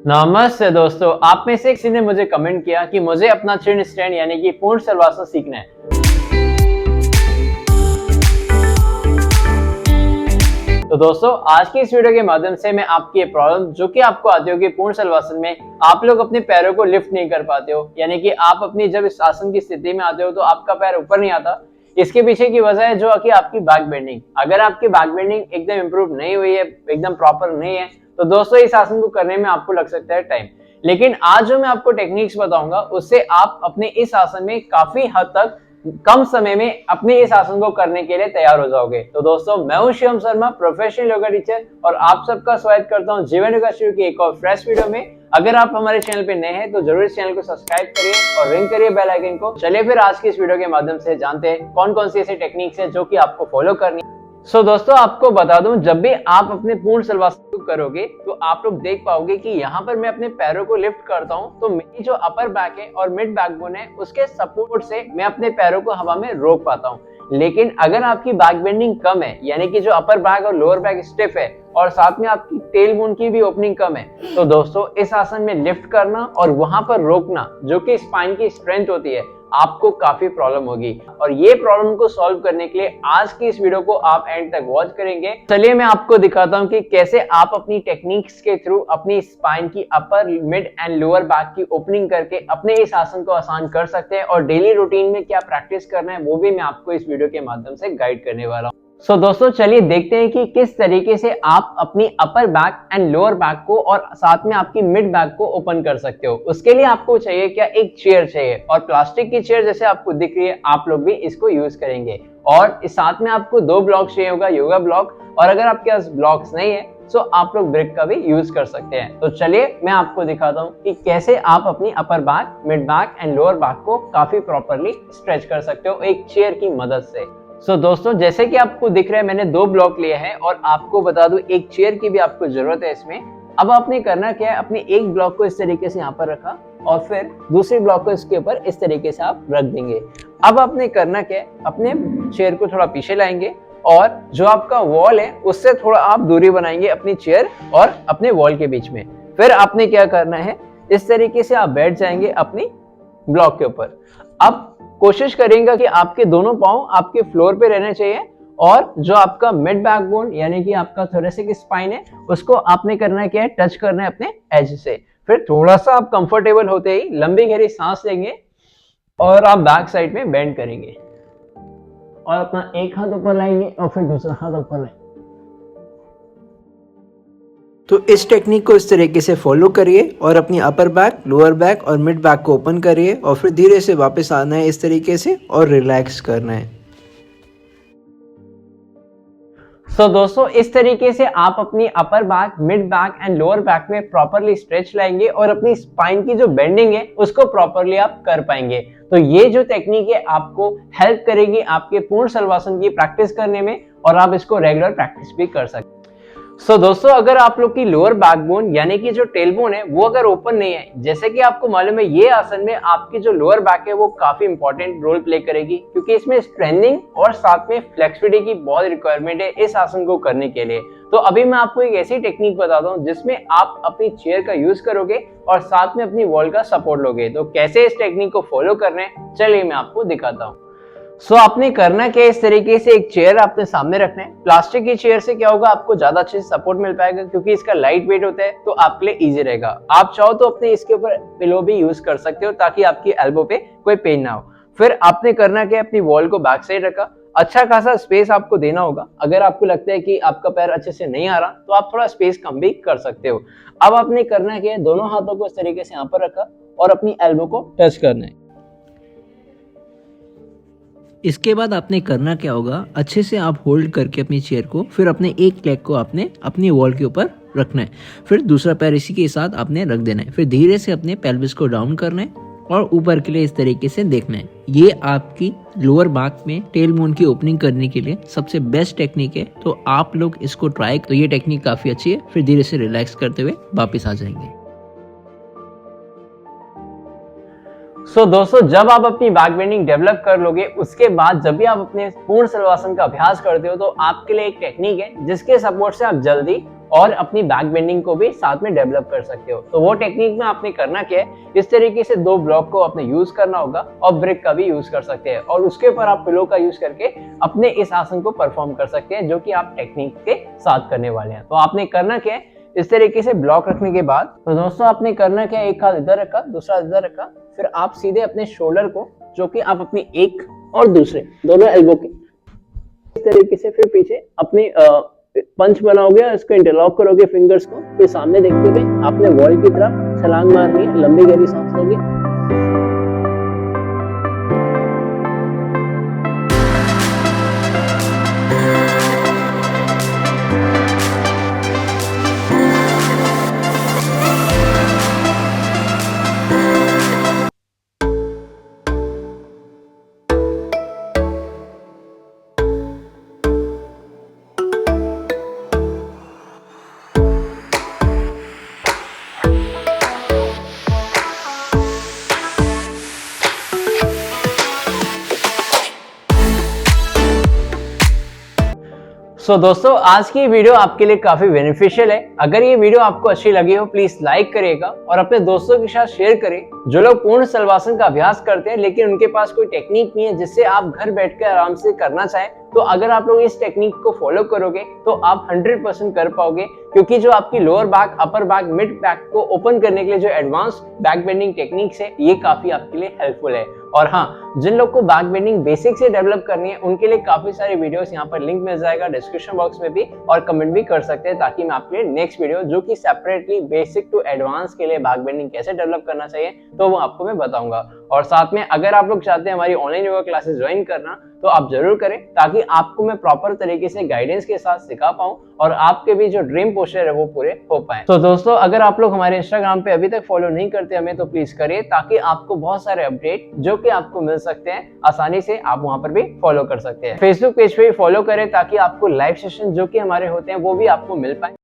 नमस्ते दोस्तों, आप में से किसी ने मुझे कमेंट किया कि मुझे अपना चिन स्टैंड यानी कि पूर्ण शलवासन सीखना है। तो दोस्तों, आज की इस वीडियो के माध्यम से मैं आपकी ये प्रॉब्लम जो कि आपको आती होगी पूर्ण शलवासन में, आप लोग अपने पैरों को लिफ्ट नहीं कर पाते हो, यानी कि आप अपनी जब इस आसन की स्थिति में आते हो तो आपका पैर ऊपर नहीं आता। इसके पीछे की वजह है जो कि आपकी बैक बेंडिंग। अगर आपकी बैक बेंडिंग एकदम इंप्रूव नहीं हुई है, एकदम प्रॉपर नहीं है, तो दोस्तों इस आसन को करने में आपको लग सकता है टाइम। लेकिन आज जो मैं आपको टेक्निक्स बताऊंगा उससे आप अपने इस आसन में काफी हद तक कम समय में अपने इस आसन को करने के लिए तैयार हो जाओगे। तो दोस्तों, मैं हूं शिवम शर्मा, प्रोफेशनल योगा टीचर, और आप सबका स्वागत करता हूं जीवन योगा शुरू की एक और फ्रेश वीडियो में। अगर आप हमारे चैनल पे नए हैं तो जरूर इस चैनल को सब्सक्राइब करिए और रिंग करिए बेल आइकन को। चलिए फिर आज की इस वीडियो के माध्यम से जानते हैं कौन कौन सी ऐसी टेक्निक्स है जो कि आपको फॉलो करनी है। दोस्तों, आपको बता दूं, जब भी आप अपने पूर्ण शलवासन करोगे तो आप लोग देख पाओगे कि यहाँ पर मैं अपने पैरों को लिफ्ट करता हूँ तो मेरी जो अपर बैक है और मिड बैक बोन है उसके सपोर्ट से मैं अपने पैरों को हवा में रोक पाता हूँ। लेकिन अगर आपकी बैक बेंडिंग कम है, यानी कि जो अपर बैक और लोअर बैक स्टिफ है और साथ में आपकी टेल बोन की भी ओपनिंग कम है, तो दोस्तों इस आसन में लिफ्ट करना और वहां पर रोकना जो कि स्पाइन की स्ट्रेंथ होती है, आपको काफी प्रॉब्लम होगी। और ये प्रॉब्लम को सॉल्व करने के लिए आज की इस वीडियो को आप एंड तक वॉच करेंगे। चलिए मैं आपको दिखाता हूँ कि कैसे आप अपनी टेक्निक्स के थ्रू अपनी स्पाइन की अपर, मिड एंड लोअर बैक की ओपनिंग करके अपने इस आसन को आसान कर सकते हैं, और डेली रूटीन में क्या प्रैक्टिस करना है वो भी मैं आपको इस वीडियो के माध्यम से गाइड करने वाला हूँ। दोस्तों, चलिए देखते हैं कि किस तरीके से आप अपनी upper back and lower back को और साथ में आपकी मिड बैक को ओपन कर सकते हो। उसके लिए आपको चाहिए क्या, एक चेयर चाहिए, और प्लास्टिक की चेयर जैसे आपको दिख रही है आप लोग भी इसको यूज करेंगे। और इस साथ में आपको 2 ब्लॉक चाहिए होगा, योगा ब्लॉक, और अगर आपके पास ब्लॉक्स नहीं है तो आप लोग ब्रिक का भी यूज कर सकते हैं। तो चलिए मैं आपको दिखाता हूँ कि कैसे आप अपनी upper back, mid back and lower back को काफी प्रॉपरली स्ट्रेच कर सकते हो एक चेयर की मदद से। दोस्तों, जैसे कि आपको दिख रहा है मैंने 2 ब्लॉक लिए हैं, और आपको बता दूं एक चेयर की भी आपको जरूरत है इसमें। अब आपने करना क्या है, अपने एक ब्लॉक को इस तरीके से यहाँ पर रखा और फिर दूसरे ब्लॉक को इसके ऊपर इस तरीके से आप रख देंगे। अब आपने करना क्या है, अपने चेयर को थोड़ा पीछे लाएंगे और जो आपका वॉल है उससे थोड़ा आप दूरी बनाएंगे अपनी चेयर और अपने वॉल के बीच में। फिर आपने क्या करना है, इस तरीके से आप बैठ जाएंगे अपनी ब्लॉक के ऊपर। अब कोशिश करेंगे कि आपके दोनों पांव आपके फ्लोर पे रहने चाहिए, और जो आपका मिड बैक बोन यानी कि आपका थोरेसिक स्पाइन है उसको आपने करना क्या है, टच करना है अपने एज से। फिर थोड़ा सा आप कंफर्टेबल होते ही लंबी गहरी सांस लेंगे और आप बैक साइड में बेंड करेंगे और अपना एक हाथ ऊपर लाएंगे और फिर दूसरा हाथ ऊपर लाएंगे। तो इस टेक्निक को इस तरीके से फॉलो करिए और अपनी अपर बैक, लोअर बैक और मिड बैक को ओपन करिए, और फिर धीरे से वापस आना है इस तरीके से और रिलैक्स करना है। दोस्तों, इस तरीके से आप अपनी upper back, mid back and lower back में प्रॉपरली स्ट्रेच लाएंगे और अपनी स्पाइन की जो बेंडिंग है उसको प्रॉपरली आप कर पाएंगे। तो ये जो टेक्निक है आपको हेल्प करेगी आपके पूर्ण शलवासन की प्रैक्टिस करने में, और आप इसको रेगुलर प्रैक्टिस भी कर सकते हैं। दोस्तों, अगर आप लोग की लोअर बैकबोन यानी कि जो टेलबोन है वो अगर ओपन नहीं है, जैसे कि आपको मालूम है ये आसन में आपकी जो लोअर बैक है वो काफी इंपॉर्टेंट रोल प्ले करेगी, क्योंकि इसमें स्ट्रेंथनिंग और साथ में फ्लेक्सिबिलिटी की बहुत रिक्वायरमेंट है इस आसन को करने के लिए। तो अभी मैं आपको एक ऐसी टेक्निक बताता हूँ जिसमें आप अपनी चेयर का यूज करोगे और साथ में अपनी वॉल का सपोर्ट लोगे। तो कैसे इस टेक्निक को फॉलो करना है, चलिए मैं आपको दिखाता हूँ। आपने करना क्या, इस तरीके से एक चेयर आपने सामने रखना है। प्लास्टिक की चेयर से क्या होगा, आपको ज्यादा अच्छे से सपोर्ट मिल पाएगा क्योंकि इसका लाइट वेट होता है, तो आपके लिए इजी रहेगा। आप चाहो तो अपने इसके ऊपर पिलो भी यूज कर सकते हो ताकि आपकी एल्बो पे कोई पेन ना हो। फिर आपने करना क्या, अपनी वॉल को बैक साइड रखा, अच्छा खासा स्पेस आपको देना होगा। अगर आपको लगता है कि आपका पैर अच्छे से नहीं आ रहा तो आप थोड़ा स्पेस कम भी कर सकते हो। अब आपने करना क्या, दोनों हाथों को इस तरीके से यहाँ पर रखा और अपनी एल्बो को टच करना है। इसके बाद आपने करना क्या होगा, अच्छे से आप होल्ड करके अपनी चेयर को, फिर अपने एक लेग को आपने अपनी वॉल के ऊपर रखना है, फिर दूसरा पैर इसी के साथ आपने रख देना है, फिर धीरे से अपने पेल्विस को डाउन करना है और ऊपर के लिए इस तरीके से देखना है। ये आपकी लोअर बैक में टेल बोन की ओपनिंग करने के लिए सबसे बेस्ट टेक्निक है, तो आप लोग इसको ट्राई। तो ये टेक्निक काफी अच्छी है। फिर धीरे से रिलैक्स करते हुए वापस आ जाएंगे। दोस्तों जब आप अपनी बैक बेंडिंग डेवलप कर लोगे उसके बाद जब भी आप अपने पूर्ण शलवासन का अभ्यास करते हो तो आपके लिए एक टेक्निक है जिसके सपोर्ट से आप जल्दी और अपनी बैक बेंडिंग को भी साथ में डेवलप कर सकते हो। तो वो टेक्निक में आपने करना क्या है, इस तरीके से 2 ब्लॉक को आपने यूज करना होगा और ब्रिक का भी यूज कर सकते हैं और उसके ऊपर आप पिलो का यूज करके अपने इस आसन को परफॉर्म कर सकते हैं जो कि आप टेक्निक के साथ करने वाले हैं। तो आपने करना क्या है, इस तरीके से ब्लॉक रखने के बाद तो दोस्तों आपने करना क्या है, एक हाथ इधर रखा, दूसरा इधर रखा, फिर आप सीधे अपने शोल्डर को जो कि आप अपनी एक और दूसरे दोनों एल्बो के इस तरीके से फिर पीछे अपनी पंच बनाओगे, इसको इंटरलॉक करोगे फिंगर्स को, फिर सामने देखते हुए आपने वॉल की तरफ छलांग मारनी है, लंबी गहरी सांस लोगे। दोस्तों आज की वीडियो आपके लिए काफी बेनिफिशियल है। अगर ये वीडियो आपको अच्छी लगी हो प्लीज लाइक करिएगा और अपने दोस्तों के साथ शेयर करें जो लोग पूर्ण शलवासन का अभ्यास करते हैं लेकिन उनके पास कोई टेक्निक नहीं है जिससे आप घर बैठकर आराम से करना चाहें। तो अगर आप लोग इस टेक्निक को फॉलो करोगे तो आप 100% कर पाओगे, क्योंकि जो आपकी lower back, upper back, mid back को ओपन करने के लिए जो एडवांस बैक बेंडिंग टेक्निक्स है ये काफी आपके लिए हेल्पफुल है। और हाँ, जिन लोग को बैक बेंडिंग बेसिक से डेवलप करनी है उनके लिए काफी सारे वीडियोस यहाँ पर लिंक मिल जाएगा डिस्क्रिप्शन बॉक्स में भी, और कमेंट भी कर सकते हैं ताकि मैं आपके लिए नेक्स्ट वीडियो जो कि सेपरेटली बेसिक टू एडवांस के लिए बैक बेंडिंग कैसे डेवलप करना चाहिए तो वो आपको मैं बताऊंगा। और साथ में अगर आप लोग चाहते हैं हमारी ऑनलाइन योगा क्लासेस ज्वाइन करना तो आप जरूर करें ताकि आपको मैं प्रॉपर तरीके से गाइडेंस के साथ सिखा पाऊं और आपके भी जो ड्रीम पोस्चर है वो पूरे हो पाए। तो दोस्तों अगर आप लोग हमारे इंस्टाग्राम पे अभी तक फॉलो नहीं करते हमें तो प्लीज करिए ताकि आपको बहुत सारे अपडेट जो कि आपको मिल सकते हैं आसानी से आप वहां पर भी फॉलो कर सकते हैं। फेसबुक पेज पे भी फॉलो करें ताकि आपको लाइव सेशन जो कि हमारे होते हैं वो भी आपको मिल पाए।